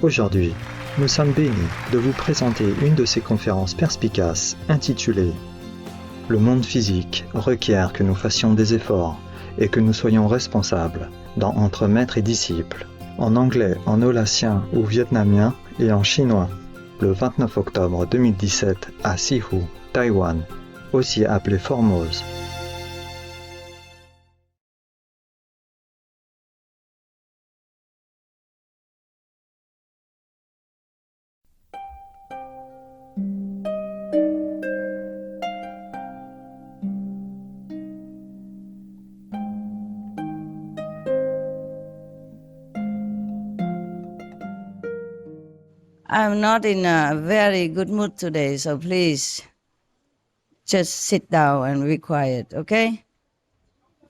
Aujourd'hui, nous sommes bénis de vous présenter une de ces conférences perspicaces intitulée « Le monde physique requiert que nous fassions des efforts et que nous soyons responsables dans Entre maître et disciple » en anglais, en aulacien ou vietnamien et en chinois, le 29 octobre 2017 à Sihu, Taïwan, aussi appelé Formose. I'm not in a very good mood today, so please just sit down and be quiet, okay?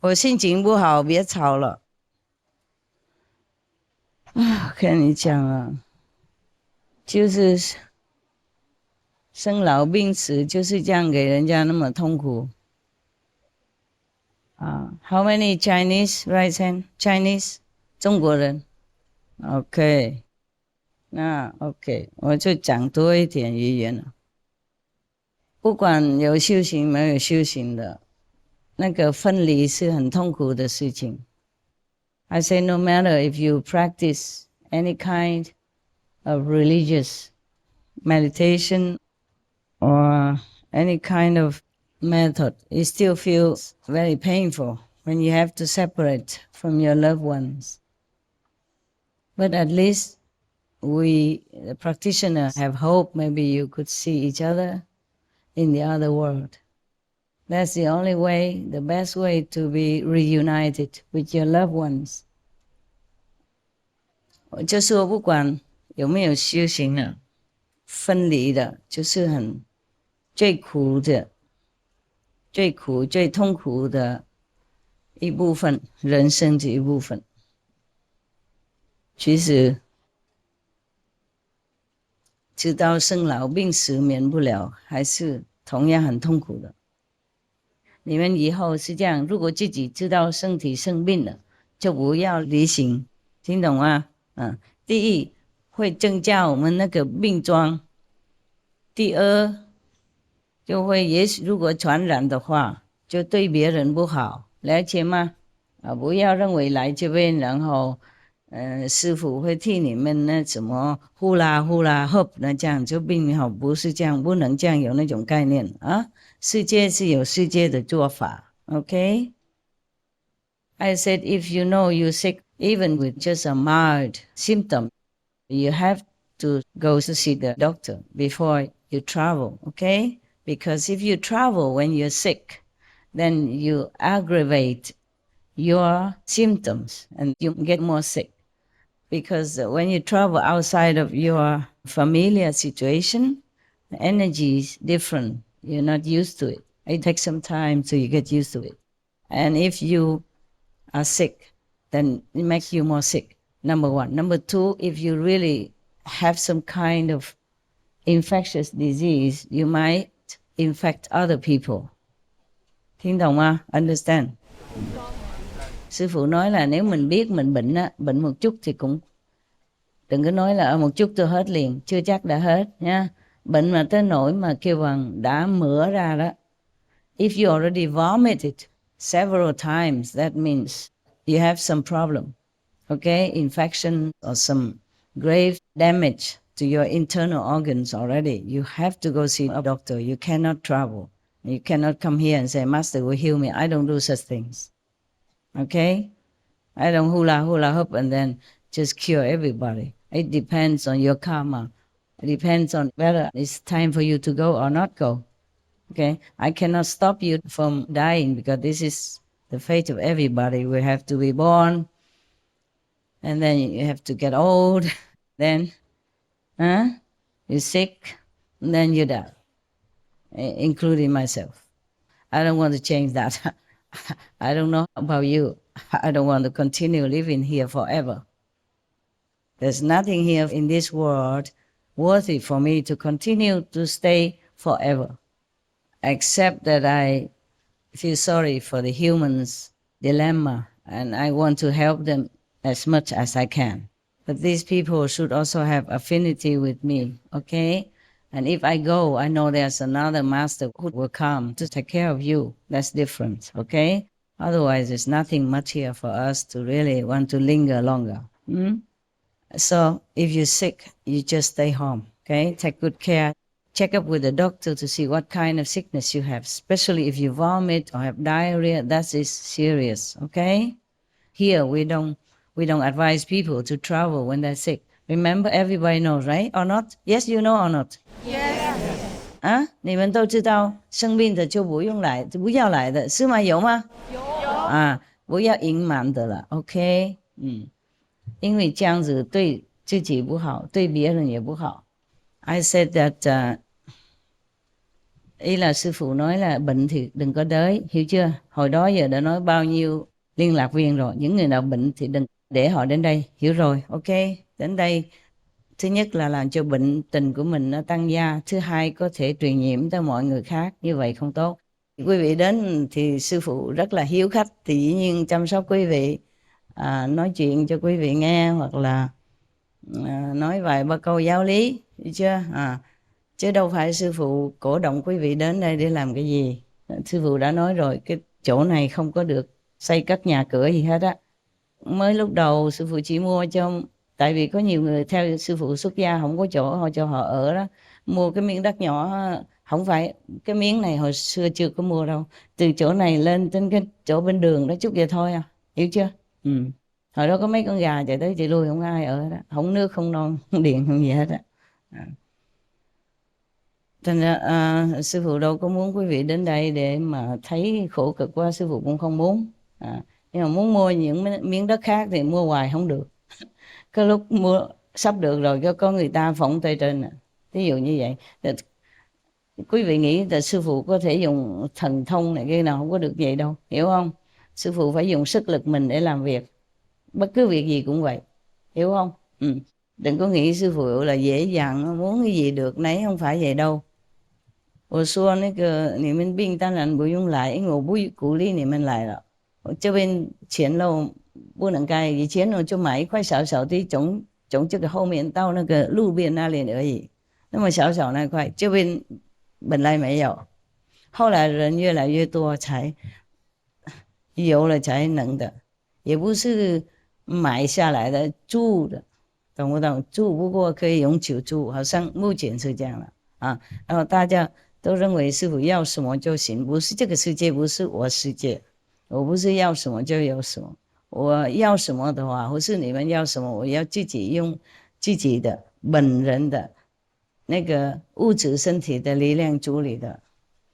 我心情不好，别吵了。我跟你讲啊，就是生老病死就是这样，给人家那么痛苦。How many Chinese right hand? Chinese 中国人 ？OK。那 OK， 我就讲多一点语言了。不管有修行没有修行的，那个分离是很痛苦的事情。I say no matter if you practice any kind of religious meditation or any kind of method, it still feels very painful when you have to separate from your loved ones. But at least we, the practitioner, have hope. Maybe you could see each other in the other world. That's the only way, the best way to be reunited with your loved ones. 就说不管有没有修行了，分离的就是最苦的、最痛苦的一部分，人生的一部分。其实知道生老病死免不了，还是同样很痛苦的。你们以后是这样，如果自己知道身体生病了，就不要旅行，听懂吗？第一，会增加我们那个病状；第二，就会也许如果传染的话，就对别人不好，了解吗？不要认为来这边，然后师父会替你们那什么呼啦呼啦 hope 那这样就并好，不是这样，不能这样有那种概念啊。世界是有世界的做法 ，OK？ I said if you know you're sick, even with just a mild symptom, you have to go to see the doctor before you travel, okay? Because if you travel when you're sick, then you aggravate your symptoms and you get more sick. Because when you travel outside of your familiar situation, the energy is different. You're not used to it. It takes some time till you get used to it. And if you are sick, then it makes you more sick, number one. Number two, if you really have some kind of infectious disease, you might infect other people. 听懂吗? Understand? Sư phụ nói là nếu mình biết mình bệnh á, bệnh một chút thì cũng đừng có nói là một chút tôi hết liền, chưa chắc đã hết nha. Bệnh mà tới nỗi mà kêu bằng đã mửa ra đó. If you already vomited several times, that means you have some problem, okay? Infection or some grave damage to your internal organs already. You have to go see a doctor. You cannot travel. You cannot come here and say, Master will heal me. I don't do such things. Okay? I don't hula hoop and then just cure everybody. It depends on your karma. It depends on whether it's time for you to go or not go. Okay? I cannot stop you from dying because this is the fate of everybody. We have to be born and then you have to get old. Then, you're sick and then you die, including myself. I don't want to change that. I don't know about you. I don't want to continue living here forever. There's nothing here in this world worthy for me to continue to stay forever, except that I feel sorry for the humans' dilemma and I want to help them as much as I can. But these people should also have affinity with me, okay? And if I go, I know there's another master who will come to take care of you. That's different, okay? Otherwise, there's nothing much here for us to really want to linger longer. So if you're sick, you just stay home, okay? Take good care. Check up with the doctor to see what kind of sickness you have, especially if you vomit or have diarrhea. That is serious, okay? Here, we don't advise people to travel when they're sick. Remember, everybody knows, right? Or not? Yes, you know or not? Yes. 啊，你们都知道，生病的就不用来，不要来的，是吗？有吗？有。啊，不要隐瞒的了 ，OK？ 因为这样子对自己不好，对别人也不好。I said that, ý là sư phụ nói là bệnh thì đừng có tới, hiểu chưa? Hồi đó giờ đã nói bao nhiêu liên lạc viên rồi, những người nào bệnh thì đừng để họ đến đây, hiểu rồi, ok? Đến đây, thứ nhất là làm cho bệnh tình của mình nó tăng gia, thứ hai có thể truyền nhiễm tới mọi người khác, như vậy không tốt. Quý vị đến thì sư phụ rất là hiếu khách, thì dĩ nhiên chăm sóc quý vị, nói chuyện cho quý vị nghe, hoặc là nói vài ba câu giáo lý, hiểu chưa? Chứ đâu phải sư phụ cổ động quý vị đến đây để làm cái gì. Sư phụ đã nói rồi, cái chỗ này không có được xây cất nhà cửa gì hết á. Mới lúc đầu sư phụ chỉ mua cho, tại vì có nhiều người theo sư phụ xuất gia không có chỗ họ cho họ ở đó, mua cái miếng đất nhỏ. Không phải cái miếng này hồi xưa chưa có mua đâu, từ chỗ này lên trên cái chỗ bên đường đó chút vậy thôi à, hiểu chưa? Hồi đó có mấy con gà chạy tới chạy lui, không ai ở đó, không nước không non không điện không gì hết á. Thành ra sư phụ đâu có muốn quý vị đến đây để mà thấy khổ cực quá, sư phụ cũng không muốn. Nhưng mà muốn mua những miếng đất khác thì mua hoài không được. Cái lúc mua sắp được rồi có người ta phỏng tay trên, ví dụ như vậy. Quý vị nghĩ là sư phụ có thể dùng thần thông này kia nào, không có được vậy đâu, hiểu không? Sư phụ phải dùng sức lực mình để làm việc, bất cứ việc gì cũng vậy, hiểu không? Đừng có nghĩ sư phụ là dễ dàng muốn cái gì được nấy, không phải vậy đâu. 我说那个你们病当然不用来，因为我不鼓励你们来了。我这边前楼不能盖，以前我就买一块小小的，从这个后面到那个路边那里而已，那么小小那块，这边本来没有，后来人越来越多才有了才能的，也不是买下来的住的，懂不懂？住不过可以永久住，好像目前是这样了啊。然后大家都认为师父要什么就行，不是这个世界，不是我世界，我不是要什么就有什么，我要什么的话，或是你们要什么，我要自己用自己的本人的那个物质身体的力量处理的。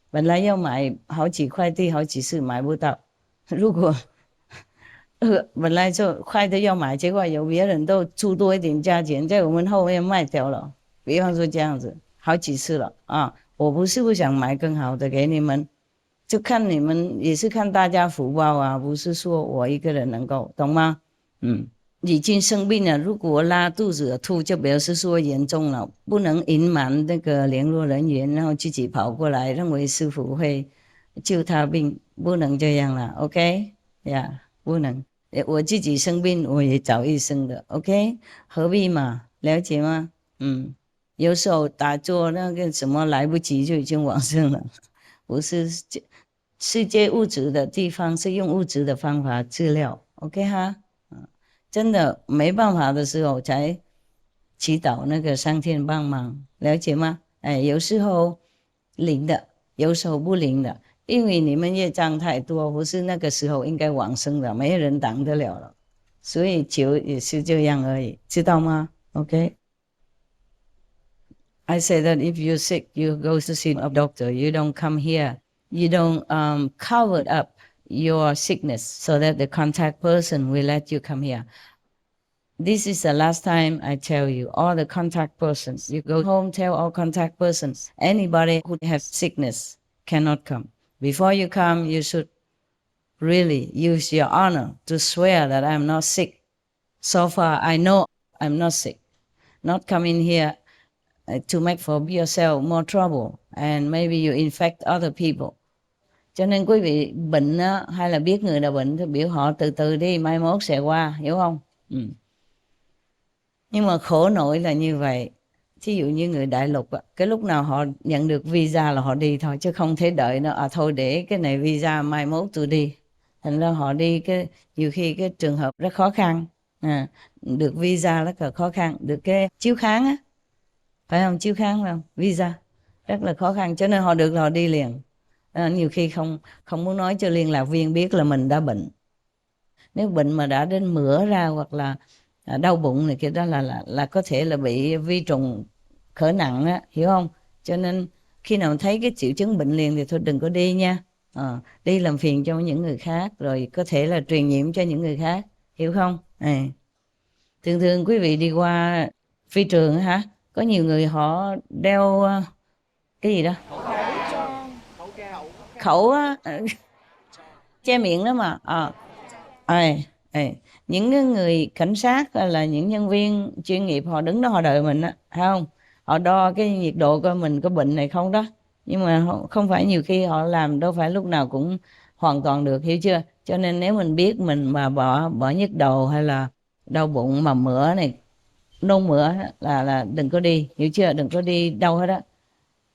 本来要买好几块地好几次买不到，如果本来就快的要买，结果有别人都出多一点价钱，在我们后面卖掉了，比方说这样子好几次了啊。我不是不想买更好的给你们，就看你们，也是看大家福报啊，不是说我一个人能够，懂吗？已经生病了，如果拉肚子吐，就表示说严重了，不能隐瞒那个联络人员，然后自己跑过来，认为师父会救他病，不能这样了 ，OK 呀、不能。我自己生病，我也找医生的 ，OK， 何必嘛？了解吗？有时候打坐那个什么来不及就已经往生了，不是世界物质的地方是用物质的方法治疗 ，OK 哈？真的没办法的时候才祈祷那个上天帮忙，了解吗？有时候灵的，有时候不灵的，因为你们业障太多，不是那个时候应该往生的，没人挡得了了，所以求也是这样而已，知道吗 ？OK。I say that if you're sick, you go to see a doctor. You don't come here. You don't cover up your sickness so that the contact person will let you come here. This is the last time I tell you, all the contact persons, you go home, tell all contact persons, anybody who has sickness cannot come. Before you come, you should really use your honor to swear that I'm not sick. So far, I know I'm not sick. Not come in here to make for yourself more trouble and maybe you infect other people. Cho nên quý vị bệnh á, hay là biết người nào bệnh thì biểu họ từ từ đi, mai mốt sẽ qua, hiểu không? Nhưng mà khổ nỗi là như vậy. Thí dụ như người đại lục, cái lúc nào họ nhận được visa là họ đi thôi, chứ không thể đợi nó thôi để cái này visa mai mốt tôi đi. Thành ra họ đi cái nhiều khi cái trường hợp rất khó khăn. Được visa rất là khó khăn, được cái chiếu kháng á, phải không? Chiếu kháng phải không? Visa rất là khó khăn, cho nên họ được là họ đi liền. Nhiều khi không muốn nói cho liên lạc viên biết là mình đã bệnh. Nếu bệnh mà đã đến mửa ra hoặc là đau bụng này kia đó là có thể là bị vi trùng khởi nặng á, hiểu không? Cho nên khi nào thấy cái triệu chứng bệnh liền thì thôi đừng có đi nha. Đi làm phiền cho những người khác, rồi có thể là truyền nhiễm cho những người khác, hiểu không? Thường thường quý vị đi qua phi trường hả, có nhiều người họ đeo cái gì đó khẩu á, che miệng đó mà. Những cái người cảnh sát hay là những nhân viên chuyên nghiệp họ đứng đó họ đợi mình á, phải không? Họ đo cái nhiệt độ coi mình có bệnh này không đó. Nhưng mà không phải nhiều khi họ làm đâu phải lúc nào cũng hoàn toàn được, hiểu chưa? Cho nên nếu mình biết mình mà bỏ nhức đầu hay là đau bụng mà mửa này, nôn mửa là đừng có đi, hiểu chưa? Đừng có đi đâu hết á.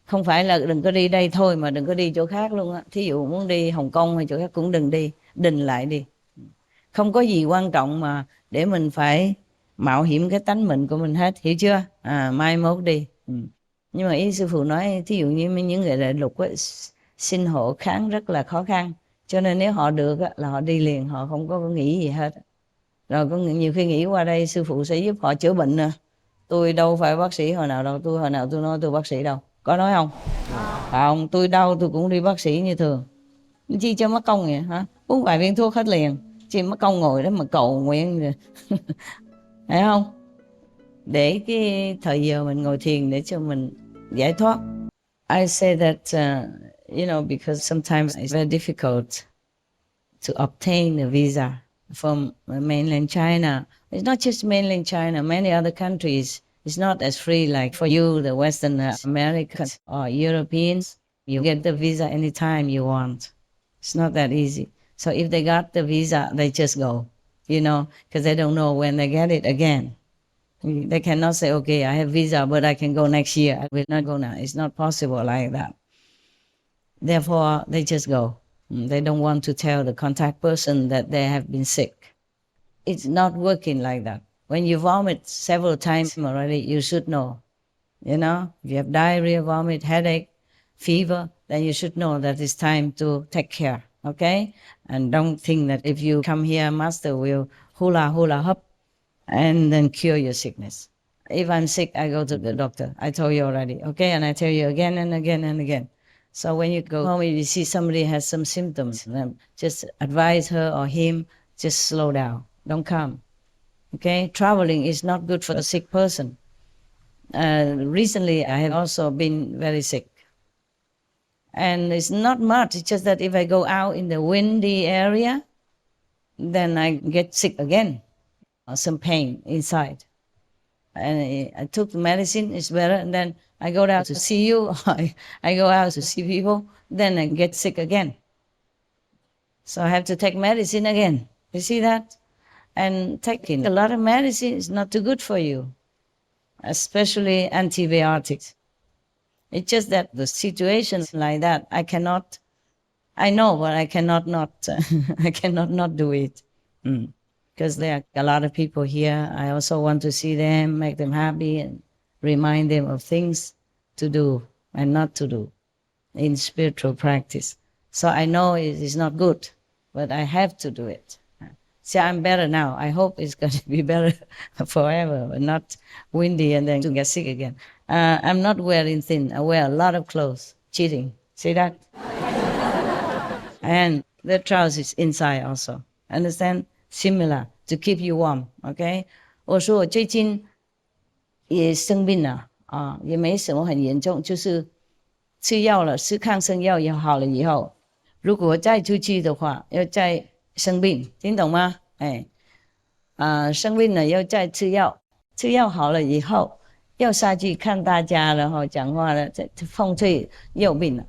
Không phải là đừng có đi đây thôi mà đừng có đi chỗ khác luôn á. Thí dụ muốn đi Hồng Kông hay chỗ khác cũng đừng đi, đình lại đi. Không có gì quan trọng mà để mình phải mạo hiểm cái tánh mình của mình hết, hiểu chưa? Mai mốt đi. Nhưng mà ý sư phụ nói thí dụ như những người đại lục ấy, xin hộ kháng rất là khó khăn, cho nên nếu họ được là họ đi liền, họ không có nghĩ gì hết. Rồi có nhiều khi nghĩ qua đây sư phụ sẽ giúp họ chữa bệnh nè. Tôi đâu phải bác sĩ hồi nào đâu, hồi nào tôi nói tôi bác sĩ đâu, có nói không? Không, tôi đau tôi cũng đi bác sĩ như thường. Chi cho mất công vậy hả? Uống vài viên thuốc hết liền, chi mất công ngồi đó mà cầu nguyện rồi. Thấy không? Để cái thời giờ mình ngồi thiền để cho mình giải thoát. I say that because sometimes it's very difficult to obtain a visa from mainland China. It's not just mainland China, many other countries. It's not as free like for you, the Western Americans or Europeans. You get the visa anytime you want. It's not that easy. So if they got the visa, they just go, because they don't know when they get it again. They cannot say, okay, I have visa, but I can go next year. I will not go now. It's not possible like that. Therefore, they just go. They don't want to tell the contact person that they have been sick. It's not working like that. When you vomit several times already, you should know. If you have diarrhea, vomit, headache, fever, then you should know that it's time to take care, okay? And don't think that if you come here, Master will hula hop and then cure your sickness. If I'm sick, I go to the doctor. I told you already, okay? And I tell you again and again and again. So when you go home, if you see somebody has some symptoms, then just advise her or him, just slow down. Don't come, okay? Traveling is not good for a sick person. Recently, I have also been very sick. And it's not much. It's just that if I go out in the windy area, then I get sick again, or some pain inside. And I took the medicine, it's better. And then I go out to see you, I go out to see people, then I get sick again. So I have to take medicine again. You see that? And taking a lot of medicine is not too good for you, especially antibiotics. It's just that the situations like that, I know, but I cannot not, I cannot not do it. Because there are a lot of people here. I also want to see them, make them happy, and remind them of things to do and not to do in spiritual practice. So I know it is not good, but I have to do it. See, I'm better now. I hope it's going to be better forever, but not windy and then to get sick again. I'm not wearing thin. I wear a lot of clothes. Cheating. See that? And the trousers inside also. Understand? Similar to keep you warm. Okay? 我说我最近也生病了啊，也没什么很严重，就是吃药了，吃抗生药也好了以后，如果再出去的话，要再生病，听懂吗？生病了要再吃药，吃药好了以后，要下去看大家了哈，讲话了，风吹又病了。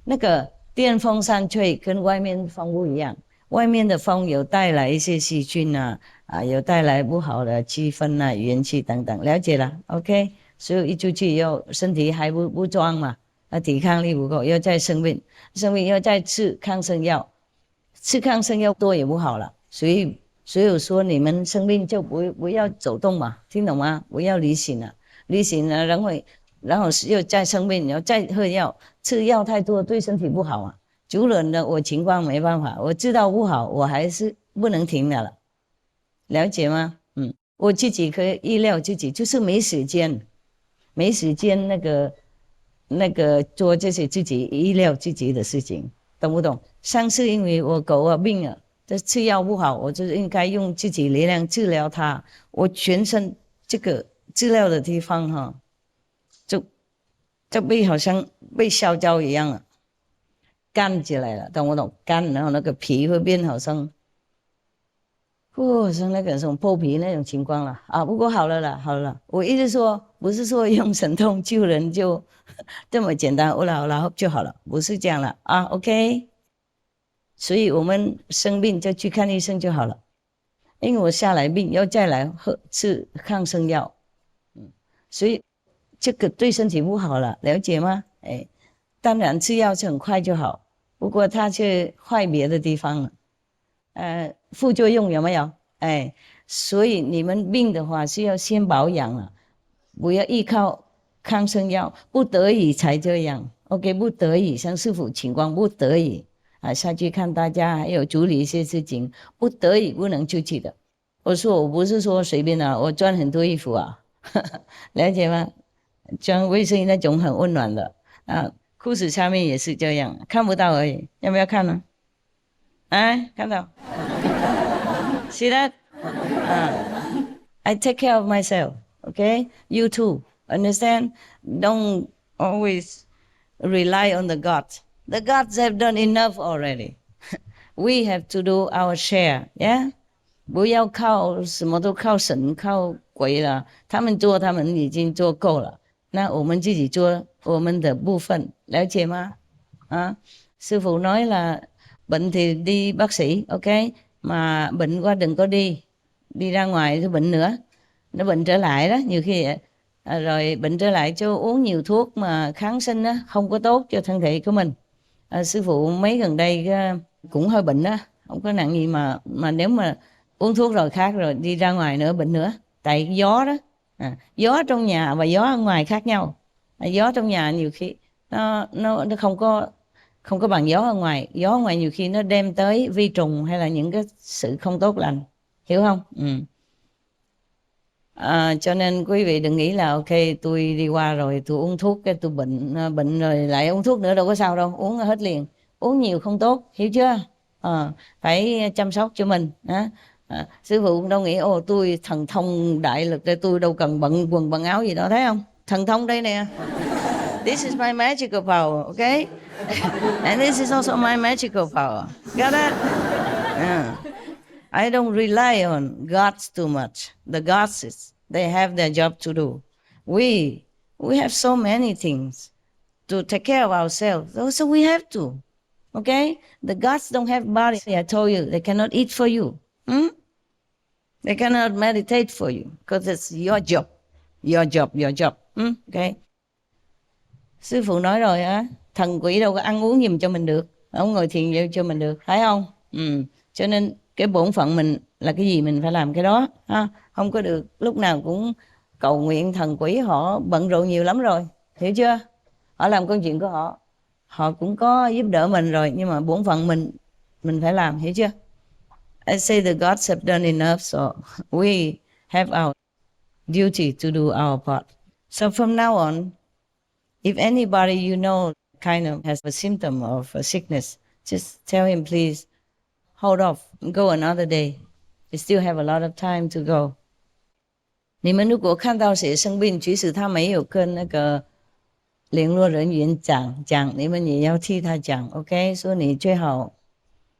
那个电风扇吹跟外面风不一样，外面的风有带来一些细菌啊，有带来不好的气氛啊、元气等等，了解了 ，OK。所以一出去又身体还不壮嘛，抵抗力不够，又再生病又再吃抗生药，吃抗生药多也不好了，所以我说你们生病就不要走动嘛，听懂吗？不要离醒了，然后又再生病，然后再喝药，吃药太多对身体不好啊。主人的我情况没办法，我知道不好，我还是不能停了，了解吗？我自己可以意料自己，就是没时间那个做这些自己意料自己的事情，懂不懂？上次因为我狗啊病了，这吃药不好，我就应该用自己力量治疗它。我全身这个治疗的地方哈，就好像被烧焦一样了，干起来了，懂不懂？干，然后那个皮会变好像那个什么破皮那种情况了啊。不过好了啦，我一直说不是说用神通救人就这么简单，好了就好了，不是这样了啊。OK， 所以我们生病就去看医生就好了。因为我下来病要再来吃抗生药，所以这个对身体不好了，了解吗？当然吃药是很快就好，不过它却坏别的地方了。副作用有没有？所以你们病的话是要先保养了，不要依靠抗生药，不得已才这样。OK， 不得已，像师父情况不得已下去看大家，还有处理一些事情，不得已不能出去的。我不是说随便我穿很多衣服了解吗？穿卫生衣那种很温暖的裤子下面也是这样，看不到而已。要不要看呢？看到See that? I take care of myself, okay? You too, understand? Don't always rely on the gods. The gods have done enough already. We have to do our share, yeah? 不要靠什么都靠神靠鬼了，他们已经做够了，那我们自己做我们的部分，了解吗？sư phụ nói là bệnh thì đi bác sĩ, ok, mà bệnh quá đừng có đi ra ngoài thì bệnh nữa, nó bệnh trở lại đó, nhiều khi rồi bệnh trở lại cho uống nhiều thuốc mà kháng sinh đó, không có tốt cho thân thể của mình. Sư phụ mấy gần đây cũng hơi bệnh đó, không có nặng gì mà nếu mà uống thuốc rồi khác rồi đi ra ngoài nữa bệnh nữa, tại gió đó, gió trong nhà và gió ở ngoài khác nhau. Gió trong nhà nhiều khi nó không có bằng gió ở ngoài nhiều khi nó đem tới vi trùng hay là những cái sự không tốt lành, hiểu không? Cho nên quý vị đừng nghĩ là ok tôi đi qua rồi tôi uống thuốc cái tôi bệnh rồi lại uống thuốc nữa, đâu có sao đâu, uống hết liền, uống nhiều không tốt, hiểu chưa? Phải chăm sóc cho mình. Sư phụ cũng đâu nghĩ tôi thần thông đại lực để tôi đâu cần bận quần bận áo gì đó, thấy không? Thần thông đây nè. This is my magical power, okay? And this is also my magical power. Got that? I don't rely on gods too much. The gods, they have their job to do. We have so many things to take care of ourselves, so we have to. Okay? The gods don't have body. I told you, they cannot eat for you. They cannot meditate for you because it's your job. Your job. Okay? Sư phụ nói rồi thần quỷ đâu có ăn uống giùm cho mình được, không ngồi thiền cho mình được, phải không? Cho nên cái bổn phận mình là cái gì mình phải làm cái đó không có được lúc nào cũng cầu nguyện thần quỷ, họ bận rộn nhiều lắm rồi, hiểu chưa? Họ làm công chuyện của họ cũng có giúp đỡ mình rồi, nhưng mà bổn phận mình phải làm, hiểu chưa? I say the gods have done enough, so we have our duty to do our part. So from now on, if anybody you know kind of has a symptom of a sickness, just tell him, please, hold off, go another day. You still have a lot of time to go. 你们如果看到谁生病，即使他没有跟那个联络人员讲，你们也要替他讲 ，OK？ 说你最好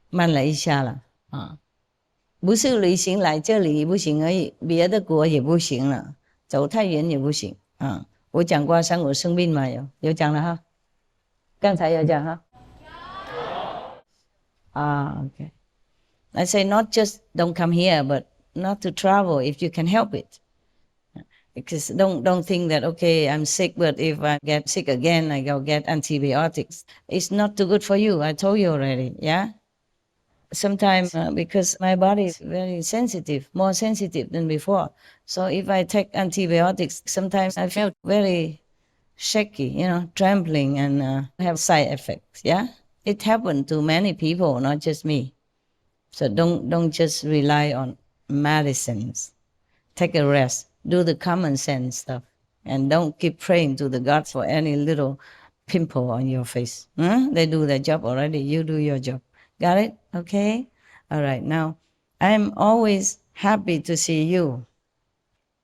慢了一下了不是旅行来这里不行而已，别的国也不行了，走太远也不行我讲过像我生病嘛，有讲了哈，刚才有讲哈。OK. I say not just don't come here, but not to travel if you can help it. Because don't think that, okay, I'm sick, but if I get sick again, I go get antibiotics. It's not too good for you. I told you already, yeah? Sometimes because my body is very sensitive, more sensitive than before. So if I take antibiotics, sometimes I feel very shaky, trembling and have side effects, yeah? It happened to many people, not just me. So don't just rely on medicines. Take a rest. Do the common sense stuff. And don't keep praying to the God for any little pimple on your face. They do their job already. You do your job. Got it? Okay? All right. Now, I'm always happy to see you.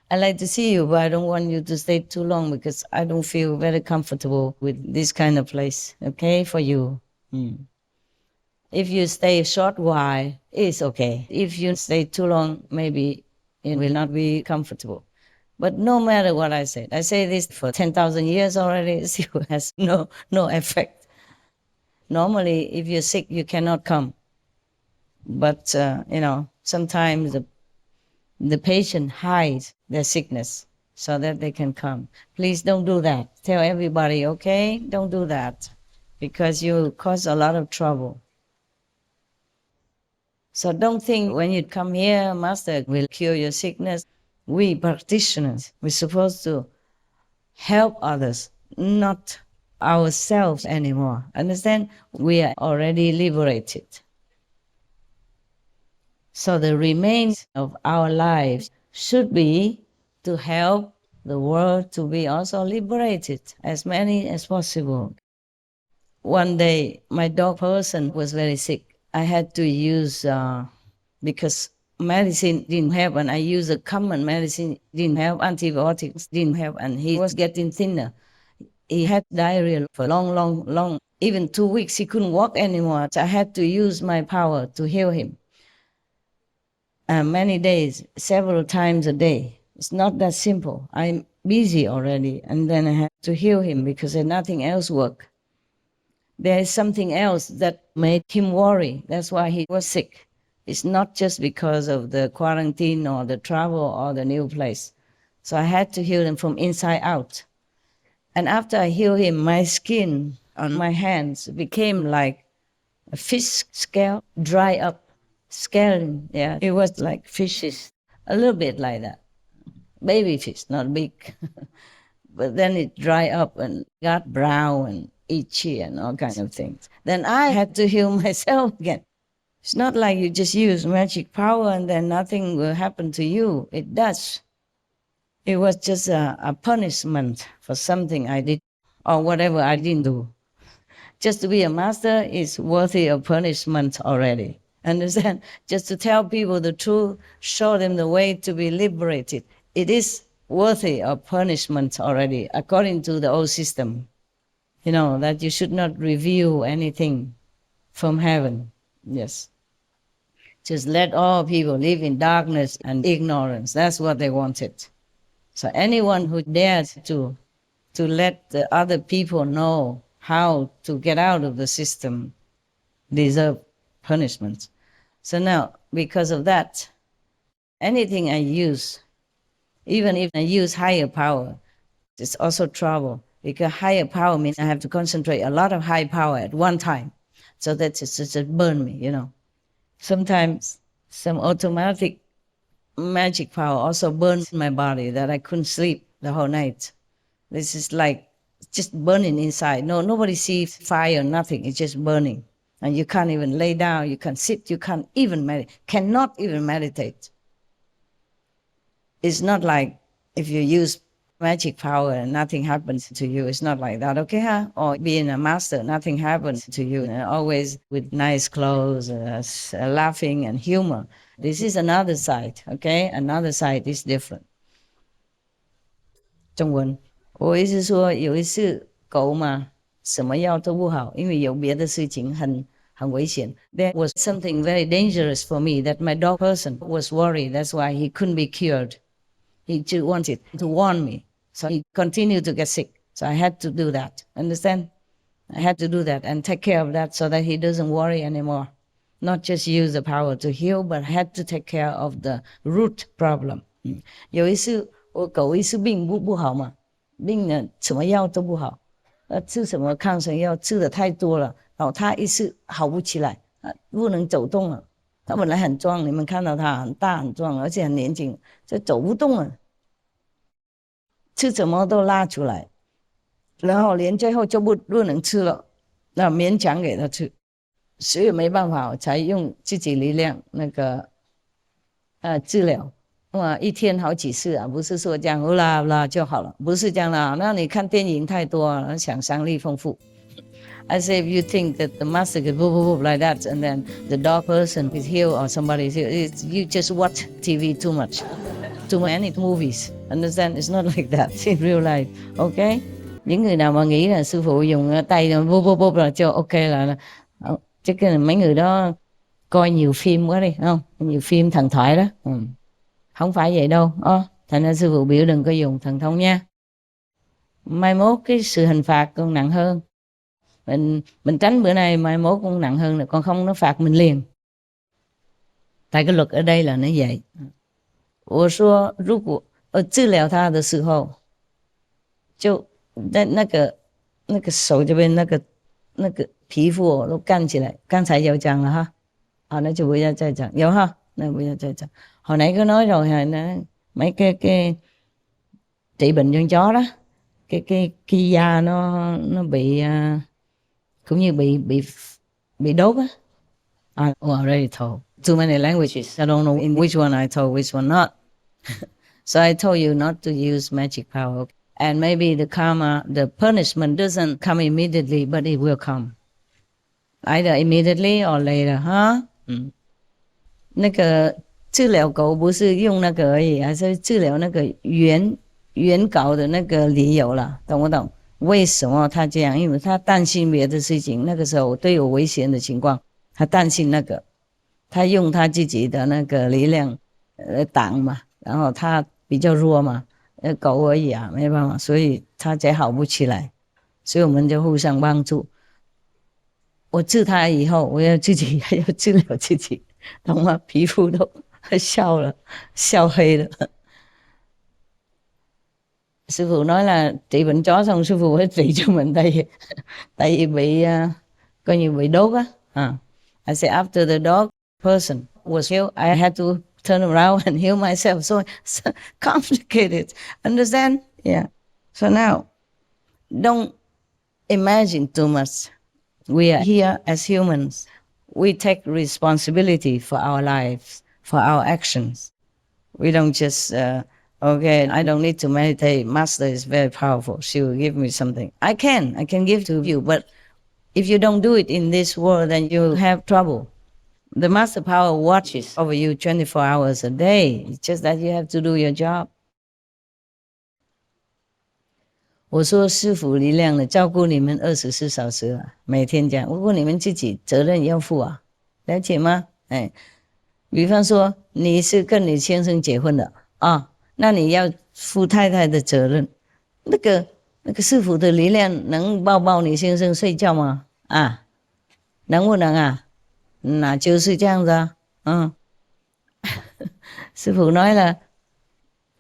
I like to see you, but I don't want you to stay too long because I don't feel very comfortable with this kind of place. Okay? For you. If you stay a short while, it's okay. If you stay too long, maybe it will not be comfortable. But no matter what I say this for 10,000 years already, it still has no effect. Normally, if you're sick, you cannot come. But, sometimes the patient hides their sickness so that they can come. Please don't do that. Tell everybody, okay? Don't do that because you cause a lot of trouble. So don't think when you come here, Master will cure your sickness. We practitioners, we're supposed to help others, not ourselves anymore. Understand? We are already liberated. So the remains of our lives should be to help the world to be also liberated, as many as possible. One day, my dog person was very sick. I had to use, because medicine didn't help, and I used a common medicine, didn't help, antibiotics didn't help, and he was getting thinner. He had diarrhea for long, even 2 weeks, he couldn't walk anymore. So I had to use my power to heal him. Many days, several times a day. It's not that simple. I'm busy already, and then I had to heal him because nothing else worked. There is something else that made him worry. That's why he was sick. It's not just because of the quarantine or the travel or the new place. So I had to heal him from inside out. And after I healed him, my skin on my hands became like a fish scale, dry up. Scaling, yeah. It was like fishes, a little bit like that. Baby fish, not big. But then it dried up and got brown and itchy and all kinds of things. Then I had to heal myself again. It's not like you just use magic power and then nothing will happen to you. It does. It was just a punishment for something I did or whatever I didn't do. Just to be a master is worthy of punishment already. Understand? Just to tell people the truth, show them the way to be liberated. It is worthy of punishment already, according to the old system. That you should not reveal anything from heaven. Yes. Just let all people live in darkness and ignorance. That's what they wanted. So anyone who dares to let the other people know how to get out of the system deserve punishment. So now, because of that, anything I use, even if I use higher power, it's also trouble. Because higher power means I have to concentrate a lot of high power at one time. So that it just burn me, Sometimes some automatic magic power also burns my body that I couldn't sleep the whole night. This is like just burning inside. Nobody sees fire, nothing. It's just burning. And you can't even lay down, you can't sit, you can't even cannot even meditate. It's not like if you use magic power and nothing happens to you. It's not like that, okay, huh? Or being a master, nothing happens to you. Always with nice clothes, laughing and humor. This is another side, okay? Another side is different. 中文，我意思说有一次狗嘛，什么药都不好，因为有别的事情很危险。There was something very dangerous for me that my dog person was worried. That's why he couldn't be cured. He just wanted to warn me. So he continued to get sick. So I had to do that. Understand? I had to do that and take care of that so that he doesn't worry anymore. not just use the power to heal, but had to take care of the root problem. 有一次我狗一次病不好嘛，病呢什么药都不好，吃什么抗生药吃的太多了，然后它一次好不起来，不能走动了。它本来很壮，你们看到它很大很壮，而且很年轻，就走不动了，吃什么都拉出来，然后连最后就不能吃了，那勉强给它吃，所以没办法，我才用自己力量那个治疗。一天好几次啊，不是说这样啦啦就好了，不是这样啦。那你看电影太多了，想象力丰富。I say if you think that the master could boop like that, and then the dog person is healed or somebody is healed, you just watch TV too much, too many movies. Understand? It's not like that in real life. Okay? Những người nào mà nghĩ là sư phụ dùng tay boop là cho ok là chắc là mấy người đó coi nhiều phim quá đi, không? Nhiều phim thần thoại đó. Không phải vậy đâu. Thành ra sư phụ biểu đừng có dùng thần thông nha. Mai mốt cái sự hình phạt còn nặng hơn. Mình tránh bữa nay mai mốt cũng nặng hơn, là còn không nó phạt mình liền. Tại cái luật ở đây là nó vậy. 我说如果治疗他的时候，就那个手这边那个皮肤都干起来，刚才有讲了哈，那就不要再讲，有哈，那不要再讲。hồi nãy có nói rồi, mấy cái trị bệnh cho chó đó, cái da nó bị cũng như bị đốt á. I already told too many languages. I don't know in which one I told, which one not. So I told you not to use magic power. And maybe the karma, the punishment doesn't come immediately, but it will come. Either immediately or later, huh? 那个治疗狗不是用那个而已，还是治疗那个原稿的那个理由了，懂不懂？为什么他这样？因为他担心别的事情，那个时候对有危险的情况，他担心那个，他用他自己的那个力量挡嘛，然后他比较弱嘛，狗而已啊，没办法，所以他才好不起来，所以我们就互相帮助。我治他以后，我要自己还要治疗自己，懂吗？皮肤都笑了，笑黑了。sư phụ nói là trị bệnh chó xong sư phụ phải trị cho mình, tại vì bị coi như bị đốt á. I say after the dog person was healed, I had to turn around and heal myself. So it's complicated. Understand? Yeah. So now, don't imagine too much. We are here as humans. We take responsibility for our lives, for our actions. We don't just, okay, I don't need to meditate. Master is very powerful. She will give me something. I can give to you, but if you don't do it in this world, then you'll have trouble. The master power watches over you 24 hours a day. It's just that you have to do your job. 我说师父力量的照顾你们24小时啊，每天这样。不过你们自己责任要负啊，了解吗？比方说你是跟你先生结婚的啊，那你要负太太的责任。那个师父的力量能抱你先生睡觉吗？能不能啊？那就是这样子啊。sư phụ nói là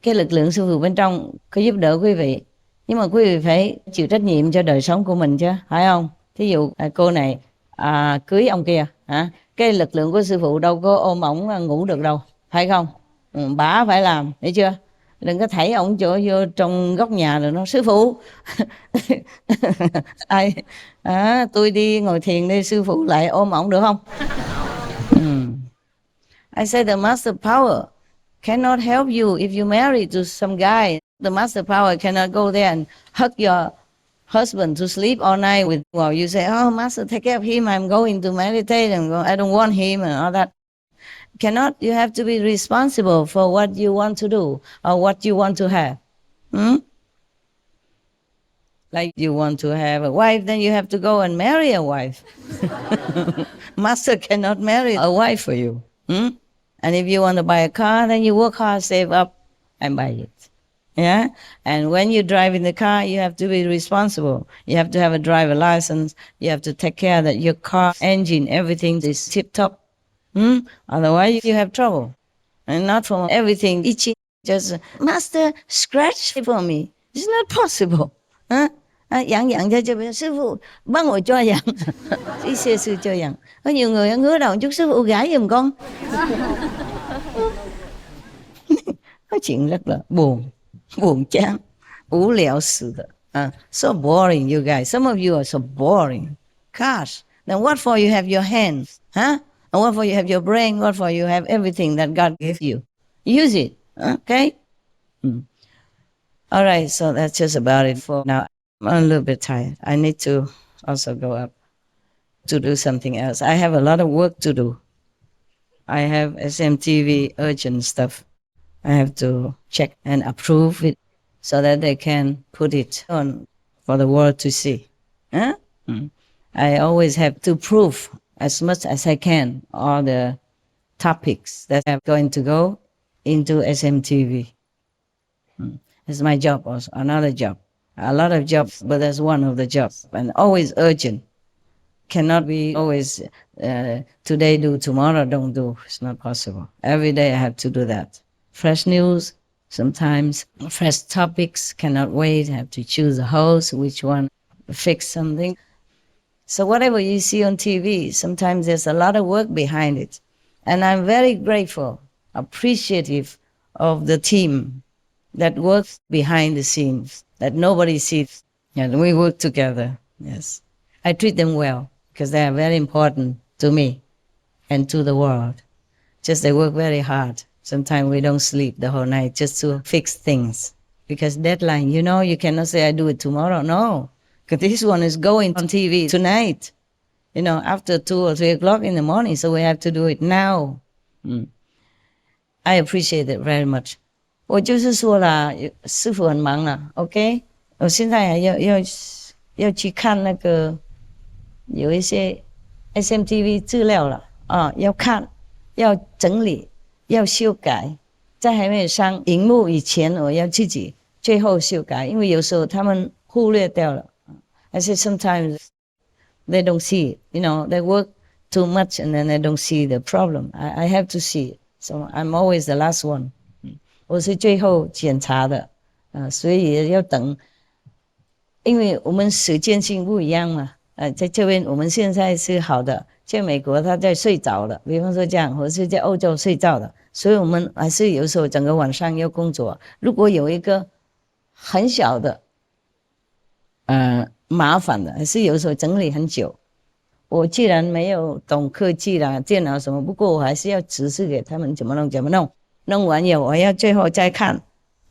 cái lực lượng sư phụ bên trong có giúp đỡ quý vị, nhưng mà quý vị phải chịu trách nhiệm cho đời sống của mình chứ, phải không? Thí dụ cô này cưới ông kia, cái lực lượng của sư phụ đâu có ôm ổng ngủ được đâu, phải không? Bả phải làm, hiểu chưa? Đừng có thảy ổng chỗ vô trong góc nhà rồi nó sư phụ. Tôi đi ngồi thiền đi, sư phụ lại ôm ổng được không? I say the master power cannot help you if you marry to some guy. The master power cannot go there and hug your husband to sleep all night with. Well, you say, "Oh, master, take care of him. I'm going to meditate, and I don't want him," and all that. Cannot. You have to be responsible for what you want to do or what you want to have. Like you want to have a wife, then you have to go and marry a wife. Master cannot marry a wife for you. And if you want to buy a car, then you work hard, save up, and buy it. Yeah? And when you drive in the car, you have to be responsible. You have to have a driver license. You have to take care that your car, engine, everything is tip-top. Otherwise you have trouble. And not from everything itchy, just master scratch for me. It's not possible. Dặn cho sư phụ bắt ngồi cho dặn. Ý xưa sư cho dặn. Có nhiều người ngứa đầu chút sư phụ gãi giùm con. Có chuyện rất là buồn chán,无聊死的. So boring, you guys. Some of you are so boring. Gosh, then what for you have your hands? And what for you have your brain? What for you have everything that God gave you? Use it, okay? All right, so that's just about it for now. I'm a little bit tired. I need to also go up to do something else. I have a lot of work to do. I have SMTV urgent stuff. I have to check and approve it so that they can put it on for the world to see. I always have to prove as much as I can all the topics that are going to go into SMTV. It's my job also, another job. A lot of jobs, but that's one of the jobs. And always urgent. Cannot be always today do, tomorrow don't do. It's not possible. Every day I have to do that. Fresh news, sometimes fresh topics, cannot wait. I have to choose a host, which one, fix something. So whatever you see on TV, sometimes there's a lot of work behind it. And I'm very grateful, appreciative of the team that works behind the scenes, that nobody sees. And we work together, yes. I treat them well because they are very important to me and to the world. Just they work very hard. Sometimes we don't sleep the whole night just to fix things. Because deadline, you cannot say I do it tomorrow. No, because this one is going on TV tonight, after 2 or 3 o'clock in the morning. So we have to do it now. I appreciate it very much. 我就是说啦，师父很忙啦 ，OK？ 我现在还要去看那个有一些 SMTV 资料了要看，要整理，要修改，在还没有上荧幕以前，我要自己最后修改，因为有时候他们忽略掉了。I say sometimes they don't see it, they work too much and then they don't see the problem. I have to see it, so I'm always the last one. 我是最后检查的，所以也要等，因为我们时间性不一样嘛，在这边我们现在是好的，在美国他在睡着了，比方说这样，或是在欧洲睡觉的，所以我们还是有时候整个晚上要工作。如果有一个很小的，麻烦的，还是有时候整理很久。我既然没有懂科技啦、电脑什么，不过我还是要指示给他们怎么弄。弄完以后我要最后再看，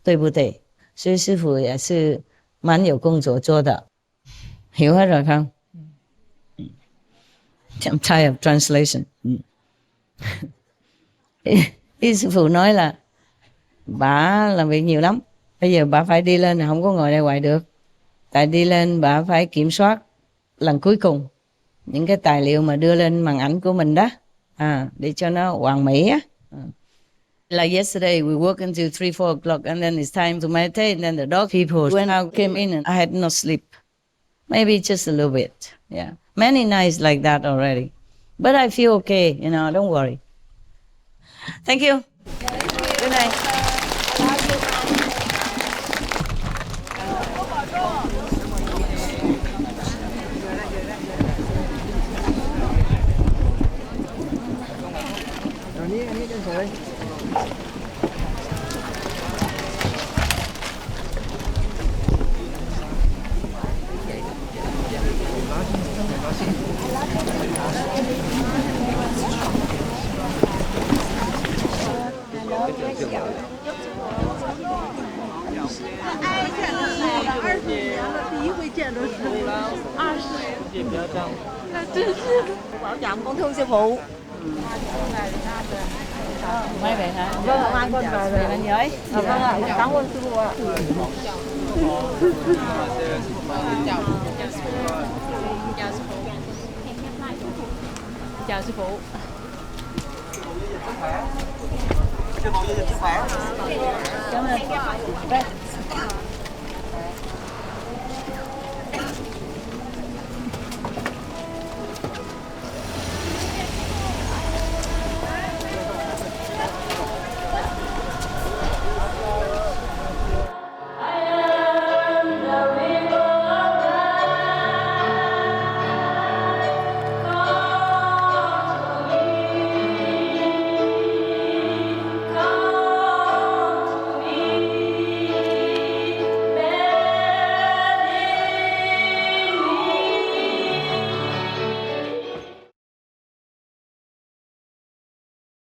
对不对？所以师父也是蛮有工作做的。hiểu hết rồi không? I'm tired of translation. Ý sư phụ nói là bà làm việc nhiều lắm. Bây giờ bà phải đi lên, không có ngồi đây hoài được. Tại đi lên bà phải kiểm soát lần cuối cùng những cái tài liệu mà đưa lên màn ảnh của mình đó, để cho nó hoàn mỹ á. Like yesterday, we worked until 3, 4 o'clock, and then it's time to meditate. And then the dog people, when I came in, and I had no sleep. Maybe just a little bit, yeah. Many nights like that already. But I feel okay, don't worry. Thank you. Good night. Bảo trọng con thương sư phụ. Mấy về hả? Vâng, mai con về anh Giới. Vâng ạ, cảm ơn sư phụ ạ. Chào sư phụ. Chào sư phụ. Cảm ơn.